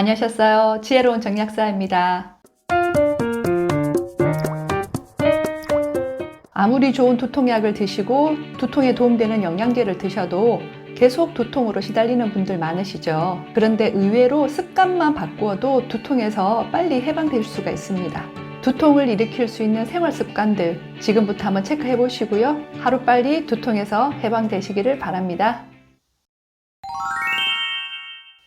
안녕하셨어요. 지혜로운 정약사입니다. 아무리 좋은 두통약을 드시고 두통에 도움되는 영양제를 드셔도 계속 두통으로 시달리는 분들 많으시죠. 그런데 의외로 습관만 바꾸어도 두통에서 빨리 해방될 수가 있습니다. 두통을 일으킬 수 있는 생활 습관들 지금부터 한번 체크해 보시고요. 하루빨리 두통에서 해방되시기를 바랍니다.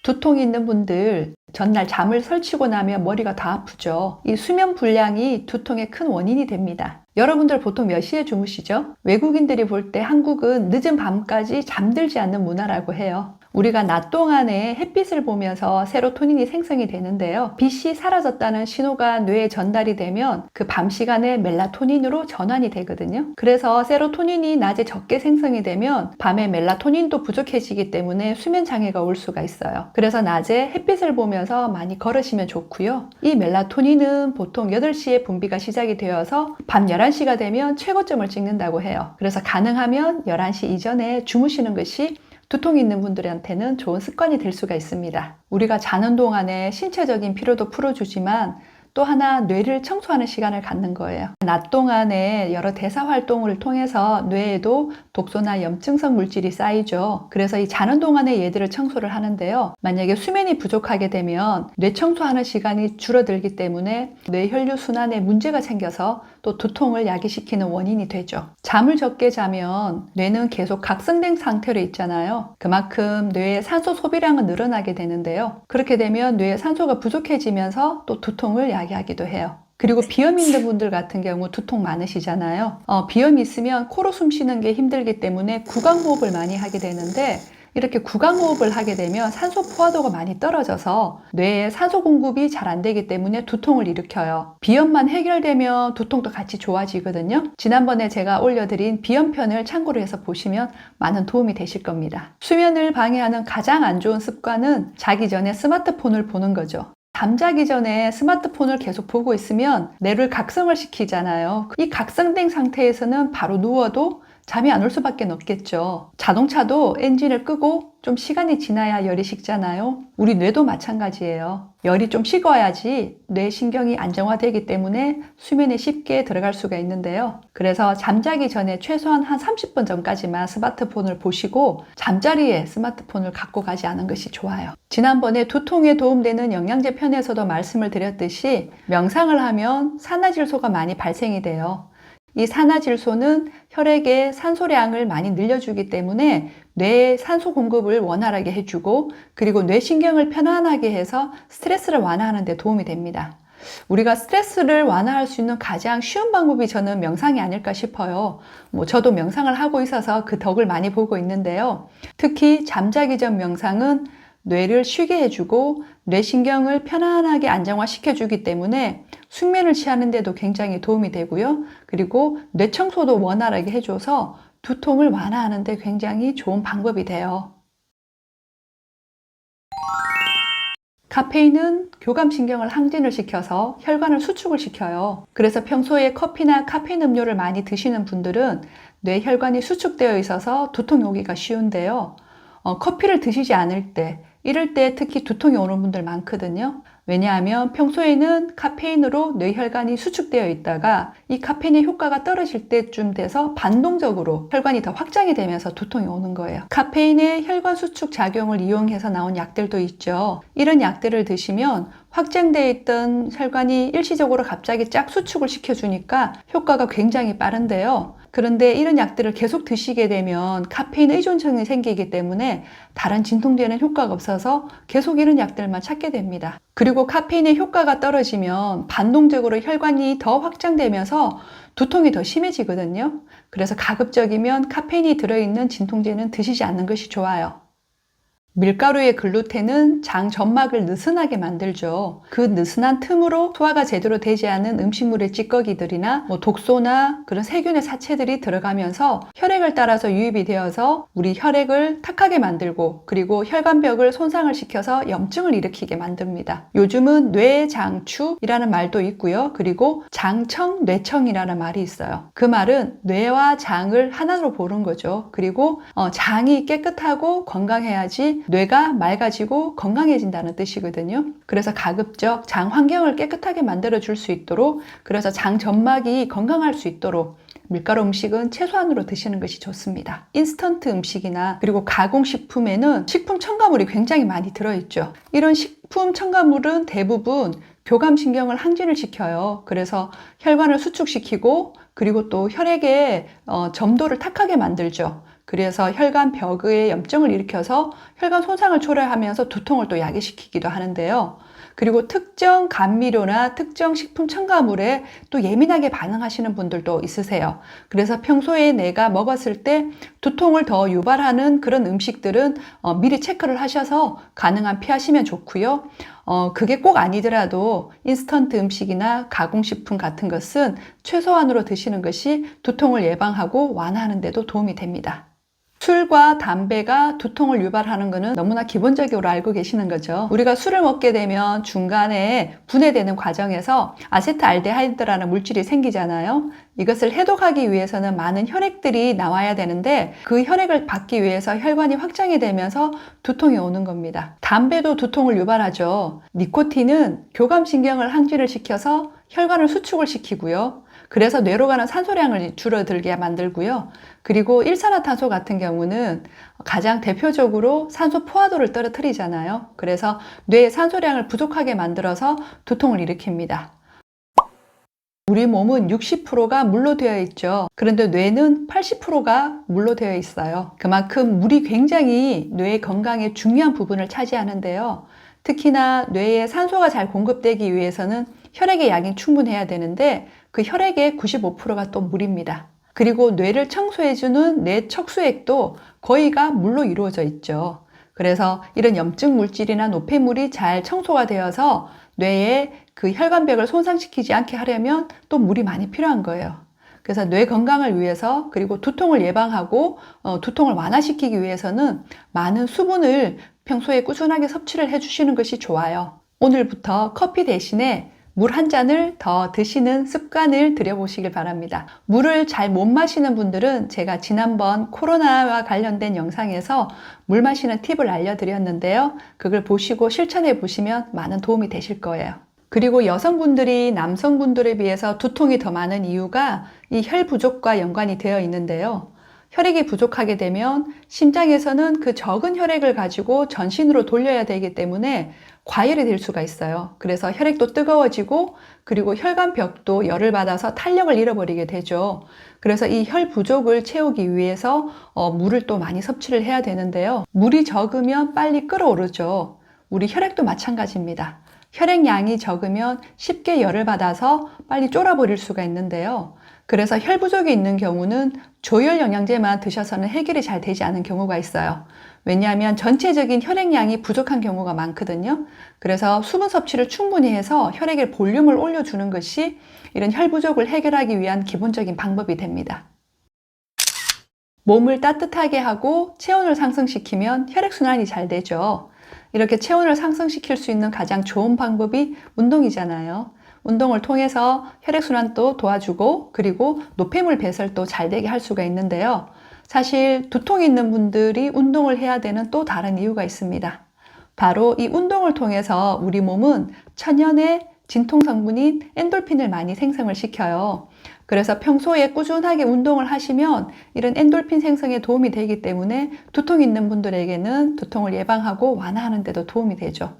두통이 있는 분들 전날 잠을 설치고 나면 머리가 다 아프죠. 이 수면 불량이 두통의 큰 원인이 됩니다. 여러분들 보통 몇 시에 주무시죠? 외국인들이 볼 때 한국은 늦은 밤까지 잠들지 않는 문화라고 해요. 우리가 낮 동안에 햇빛을 보면서 세로토닌이 생성이 되는데요. 빛이 사라졌다는 신호가 뇌에 전달이 되면 그 밤 시간에 멜라토닌으로 전환이 되거든요. 그래서 세로토닌이 낮에 적게 생성이 되면 밤에 멜라토닌도 부족해지기 때문에 수면 장애가 올 수가 있어요. 그래서 낮에 햇빛을 보면서 많이 걸으시면 좋고요. 이 멜라토닌은 보통 8시에 분비가 시작이 되어서 밤 11시가 되면 최고점을 찍는다고 해요. 그래서 가능하면 11시 이전에 주무시는 것이 두통이 있는 분들한테는 좋은 습관이 될 수가 있습니다. 우리가 자는 동안에 신체적인 피로도 풀어주지만 또 하나 뇌를 청소하는 시간을 갖는 거예요. 낮 동안에 여러 대사 활동을 통해서 뇌에도 독소나 염증성 물질이 쌓이죠. 그래서 이 자는 동안에 얘들을 청소를 하는데요. 만약에 수면이 부족하게 되면 뇌 청소하는 시간이 줄어들기 때문에 뇌혈류 순환에 문제가 생겨서 또 두통을 야기시키는 원인이 되죠. 잠을 적게 자면 뇌는 계속 각성된 상태로 있잖아요. 그만큼 뇌의 산소 소비량은 늘어나게 되는데요. 그렇게 되면 뇌의 산소가 부족해지면서 또 두통을 야기하기도 해요. 그리고 비염 있는 분들 같은 경우 두통 많으시잖아요. 비염이 있으면 코로 숨 쉬는 게 힘들기 때문에 구강호흡을 많이 하게 되는데 이렇게 구강호흡을 하게 되면 산소 포화도가 많이 떨어져서 뇌에 산소 공급이 잘 안 되기 때문에 두통을 일으켜요. 비염만 해결되면 두통도 같이 좋아지거든요. 지난번에 제가 올려드린 비염편을 참고로 해서 보시면 많은 도움이 되실 겁니다. 수면을 방해하는 가장 안 좋은 습관은 자기 전에 스마트폰을 보는 거죠. 잠자기 전에 스마트폰을 계속 보고 있으면 뇌를 각성을 시키잖아요. 이 각성된 상태에서는 바로 누워도 잠이 안 올 수밖에 없겠죠. 자동차도 엔진을 끄고 좀 시간이 지나야 열이 식잖아요. 우리 뇌도 마찬가지예요. 열이 좀 식어야지 뇌 신경이 안정화되기 때문에 수면에 쉽게 들어갈 수가 있는데요. 그래서 잠자기 전에 최소한 한 30분 전까지만 스마트폰을 보시고 잠자리에 스마트폰을 갖고 가지 않은 것이 좋아요. 지난번에 두통에 도움되는 영양제 편에서도 말씀을 드렸듯이 명상을 하면 산화질소가 많이 발생이 돼요. 이 산화질소는 혈액의 산소량을 많이 늘려주기 때문에 뇌의 산소 공급을 원활하게 해주고 그리고 뇌신경을 편안하게 해서 스트레스를 완화하는 데 도움이 됩니다. 우리가 스트레스를 완화할 수 있는 가장 쉬운 방법이 저는 명상이 아닐까 싶어요. 저도 명상을 하고 있어서 그 덕을 많이 보고 있는데요. 특히 잠자기 전 명상은 뇌를 쉬게 해주고 뇌신경을 편안하게 안정화시켜주기 때문에 숙면을 취하는 데도 굉장히 도움이 되고요. 그리고 뇌청소도 원활하게 해줘서 두통을 완화하는 데 굉장히 좋은 방법이 돼요. 카페인은 교감신경을 항진을 시켜서 혈관을 수축을 시켜요. 그래서 평소에 커피나 카페인 음료를 많이 드시는 분들은 뇌 혈관이 수축되어 있어서 두통이 오기가 쉬운데요. 커피를 드시지 않을 때 이럴 때 특히 두통이 오는 분들 많거든요. 왜냐하면 평소에는 카페인으로 뇌혈관이 수축되어 있다가 이 카페인의 효과가 떨어질 때쯤 돼서 반동적으로 혈관이 더 확장이 되면서 두통이 오는 거예요. 카페인의 혈관 수축 작용을 이용해서 나온 약들도 있죠. 이런 약들을 드시면 확장되어 있던 혈관이 일시적으로 갑자기 쫙 수축을 시켜주니까 효과가 굉장히 빠른데요. 그런데 이런 약들을 계속 드시게 되면 카페인 의존증이 생기기 때문에 다른 진통제는 효과가 없어서 계속 이런 약들만 찾게 됩니다. 그리고 카페인의 효과가 떨어지면 반동적으로 혈관이 더 확장되면서 두통이 더 심해지거든요. 그래서 가급적이면 카페인이 들어있는 진통제는 드시지 않는 것이 좋아요. 밀가루의 글루텐은 장 점막을 느슨하게 만들죠. 그 느슨한 틈으로 소화가 제대로 되지 않은 음식물의 찌꺼기들이나 독소나 그런 세균의 사체들이 들어가면서 혈액을 따라서 유입이 되어서 우리 혈액을 탁하게 만들고 그리고 혈관벽을 손상을 시켜서 염증을 일으키게 만듭니다. 요즘은 뇌장축이라는 말도 있고요. 그리고 장청, 뇌청이라는 말이 있어요. 그 말은 뇌와 장을 하나로 보는 거죠. 그리고 장이 깨끗하고 건강해야지 것이 뇌가 맑아지고 건강해진다는 뜻이거든요. 그래서 가급적 장 환경을 깨끗하게 만들어 줄 수 있도록, 그래서 장 점막이 건강할 수 있도록 밀가루 음식은 최소한으로 드시는 것이 좋습니다. 인스턴트 음식이나 그리고 가공식품에는 식품 첨가물이 굉장히 많이 들어있죠. 이런 식품 첨가물은 대부분 교감신경을 항진을 시켜요. 그래서 혈관을 수축시키고 그리고 또 혈액의 점도를 탁하게 만들죠. 그래서 혈관 벽의 염증을 일으켜서 혈관 손상을 초래하면서 두통을 또 야기시키기도 하는데요. 그리고 특정 감미료나 특정 식품 첨가물에 또 예민하게 반응하시는 분들도 있으세요. 그래서 평소에 내가 먹었을 때 두통을 더 유발하는 그런 음식들은 미리 체크를 하셔서 가능한 피하시면 좋고요. 그게 꼭 아니더라도 인스턴트 음식이나 가공식품 같은 것은 최소한으로 드시는 것이 두통을 예방하고 완화하는 데도 도움이 됩니다. 술과 담배가 두통을 유발하는 것은 너무나 기본적으로 알고 계시는 거죠. 우리가 술을 먹게 되면 중간에 분해되는 과정에서 아세트알데하이드라는 물질이 생기잖아요. 이것을 해독하기 위해서는 많은 혈액들이 나와야 되는데 그 혈액을 받기 위해서 혈관이 확장이 되면서 두통이 오는 겁니다. 담배도 두통을 유발하죠. 니코틴은 교감신경을 항진을 시켜서 혈관을 수축을 시키고요. 그래서 뇌로 가는 산소량을 줄어들게 만들고요. 그리고 일산화탄소 같은 경우는 가장 대표적으로 산소 포화도를 떨어뜨리잖아요. 그래서 뇌의 산소량을 부족하게 만들어서 두통을 일으킵니다. 우리 몸은 60%가 물로 되어 있죠. 그런데 뇌는 80%가 물로 되어 있어요. 그만큼 물이 굉장히 뇌의 건강에 중요한 부분을 차지하는데요. 특히나 뇌에 산소가 잘 공급되기 위해서는 혈액의 양이 충분해야 되는데 그 혈액의 95%가 또 물입니다. 그리고 뇌를 청소해주는 뇌 척수액도 거의가 물로 이루어져 있죠. 그래서 이런 염증 물질이나 노폐물이 잘 청소가 되어서 뇌의 그 혈관벽을 손상시키지 않게 하려면 또 물이 많이 필요한 거예요. 그래서 뇌 건강을 위해서 그리고 두통을 예방하고 두통을 완화시키기 위해서는 많은 수분을 평소에 꾸준하게 섭취를 해주시는 것이 좋아요. 오늘부터 커피 대신에 물 한 잔을 더 드시는 습관을 들여보시길 바랍니다. 물을 잘 못 마시는 분들은 제가 지난번 코로나와 관련된 영상에서 물 마시는 팁을 알려드렸는데요. 그걸 보시고 실천해 보시면 많은 도움이 되실 거예요. 그리고 여성분들이 남성분들에 비해서 두통이 더 많은 이유가 이 혈 부족과 연관이 되어 있는데요. 혈액이 부족하게 되면 심장에서는 그 적은 혈액을 가지고 전신으로 돌려야 되기 때문에 과열이 될 수가 있어요. 그래서 혈액도 뜨거워지고 그리고 혈관벽도 열을 받아서 탄력을 잃어버리게 되죠. 그래서 이 혈 부족을 채우기 위해서 물을 또 많이 섭취를 해야 되는데요. 물이 적으면 빨리 끓어오르죠. 우리 혈액도 마찬가지입니다. 혈액량이 적으면 쉽게 열을 받아서 빨리 쫄아버릴 수가 있는데요. 그래서 혈 부족이 있는 경우는 조혈 영양제만 드셔서는 해결이 잘 되지 않은 경우가 있어요. 왜냐하면 전체적인 혈액량이 부족한 경우가 많거든요. 그래서 수분 섭취를 충분히 해서 혈액의 볼륨을 올려주는 것이 이런 혈 부족을 해결하기 위한 기본적인 방법이 됩니다. 몸을 따뜻하게 하고 체온을 상승시키면 혈액순환이 잘 되죠. 이렇게 체온을 상승시킬 수 있는 가장 좋은 방법이 운동이잖아요. 운동을 통해서 혈액순환도 도와주고 그리고 노폐물 배설도 잘 되게 할 수가 있는데요. 사실 두통이 있는 분들이 운동을 해야 되는 또 다른 이유가 있습니다. 바로 이 운동을 통해서 우리 몸은 천연의 진통 성분인 엔돌핀을 많이 생성을 시켜요. 그래서 평소에 꾸준하게 운동을 하시면 이런 엔돌핀 생성에 도움이 되기 때문에 두통 있는 분들에게는 두통을 예방하고 완화하는 데도 도움이 되죠.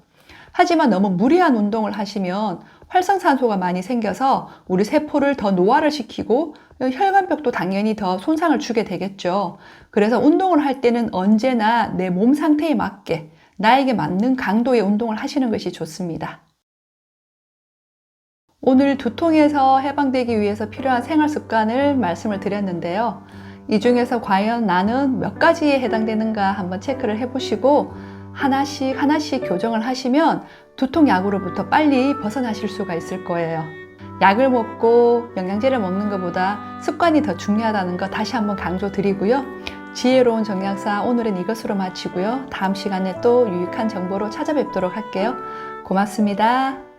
하지만 너무 무리한 운동을 하시면 활성산소가 많이 생겨서 우리 세포를 더 노화를 시키고 혈관벽도 당연히 더 손상을 주게 되겠죠. 그래서 운동을 할 때는 언제나 내 몸 상태에 맞게 나에게 맞는 강도의 운동을 하시는 것이 좋습니다. 오늘 두통에서 해방되기 위해서 필요한 생활 습관을 말씀을 드렸는데요. 이 중에서 과연 나는 몇 가지에 해당되는가 한번 체크를 해보시고 하나씩 교정을 하시면 두통약으로부터 빨리 벗어나실 수가 있을 거예요. 약을 먹고 영양제를 먹는 것보다 습관이 더 중요하다는 거 다시 한번 강조드리고요. 지혜로운 정약사 오늘은 이것으로 마치고요. 다음 시간에 또 유익한 정보로 찾아뵙도록 할게요. 고맙습니다.